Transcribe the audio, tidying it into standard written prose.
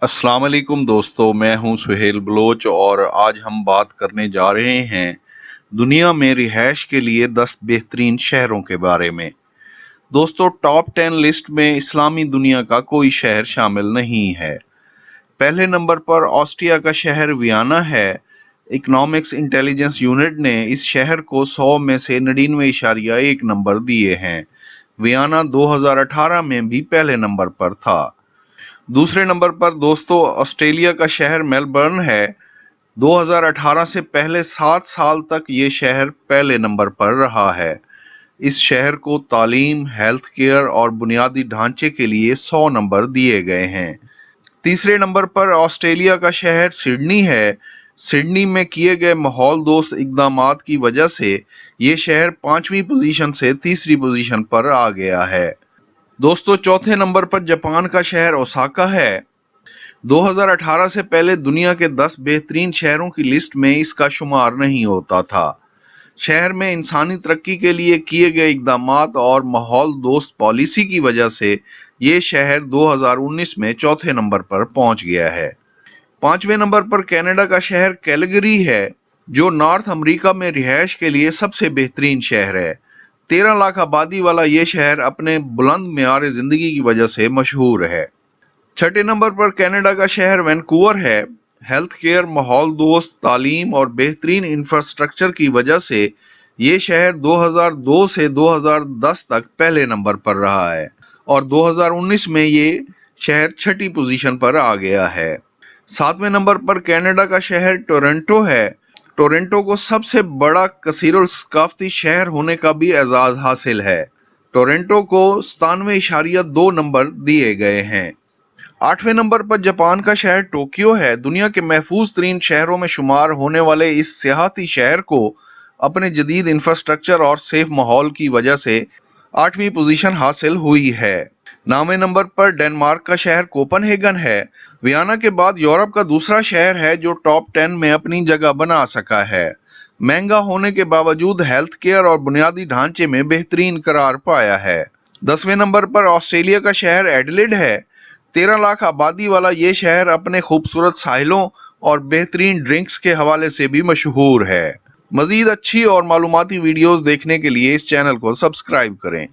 अस्सलाम वालेकुम दोस्तों, मैं हूं सुहेल बलोच और आज हम बात करने जा रहे हैं दुनिया में रिहाइश के लिए 10 बेहतरीन शहरों के बारे में। दोस्तों, टॉप 10 लिस्ट में इस्लामी दुनिया का कोई शहर शामिल नहीं है। पहले नंबर पर ऑस्ट्रिया का शहर वियना है। इकोनॉमिक्स इंटेलिजेंस यूनिट ने इस शहर को 100 में से 99.1 नंबर दिए हैं। वियना 2018 में भी पहले नंबर पर था। दूसरे नंबर पर दोस्तों ऑस्ट्रेलिया का शहर मेलबर्न है। 2018 से पहले 7 साल तक ये शहर पहले नंबर पर रहा है। इस शहर को तालीम, हेल्थ केयर और बुनियादी ढांचे के लिए 100 नंबर दिए गए हैं। तीसरे नंबर पर ऑस्ट्रेलिया का शहर सिडनी है। सिडनी में किए गए माहौल दोस्त इकदामात की वजह से ये शहर 5वीं पोजीशन से तीसरी पोजीशन पर आ गया है। दोस्तों, चौथे नंबर पर जापान का शहर ओसाका है। 2018 से पहले दुनिया के 10 बेहतरीन शहरों की लिस्ट में इसका शुमार नहीं होता था। शहर में इंसानी तरक्की के लिए किए गए इकदामात और माहौल दोस्त पॉलिसी की वजह से ये शहर 2019 में चौथे नंबर पर पहुंच गया है। पांचवें नंबर पर कनाडा का शहर कैलगरी है, जो नॉर्थ अमेरिका में रिहाइश के लिए सबसे बेहतरीन शहर है। 13 लाख आबादी वाला ये शहर अपने बुलंद मेयार जिंदगी की वजह से मशहूर है। छठे नंबर पर कनाडा का शहर वैंकूवर है। हेल्थ केयर, माहौल दोस्त तालीम और बेहतरीन इंफ्रास्ट्रक्चर की वजह से ये शहर 2002 से 2010 तक पहले नंबर पर रहा है और 2019 में ये शहर छठी पोजीशन पर आ गया है। सातवें नंबर पर कनाडा का शहर टोरंटो है। टोरंटो को सबसे बड़ा कसीरुल सकाफती शहर होने का भी एजाज हासिल है। टोरंटो को 97.2 नंबर दिए गए हैं। आठवें नंबर पर जापान का शहर टोक्यो है। दुनिया के महफूज तरीन शहरों में शुमार होने वाले इस सियाहती शहर को अपने जदीद इंफ्रास्ट्रक्चर और सेफ माहौल की वजह से 8वीं पोजीशन हासिल हुई है। 9वें नंबर पर डेनमार्क का शहर कोपनहेगन है। वियना के बाद यूरोप का दूसरा शहर है जो टॉप 10 में अपनी जगह बना सका है। महंगा होने के बावजूद हेल्थ केयर और बुनियादी ढांचे में बेहतरीन करार पाया है। 10वें नंबर पर ऑस्ट्रेलिया का शहर एडिलेड है। 13 लाख आबादी वाला ये शहर अपने खूबसूरत साहिलों और बेहतरीन ड्रिंक्स के हवाले से भी मशहूर है। मजीद अच्छी और मालूमाती वीडियोस देखने के लिए इस चैनल को सब्सक्राइब करें।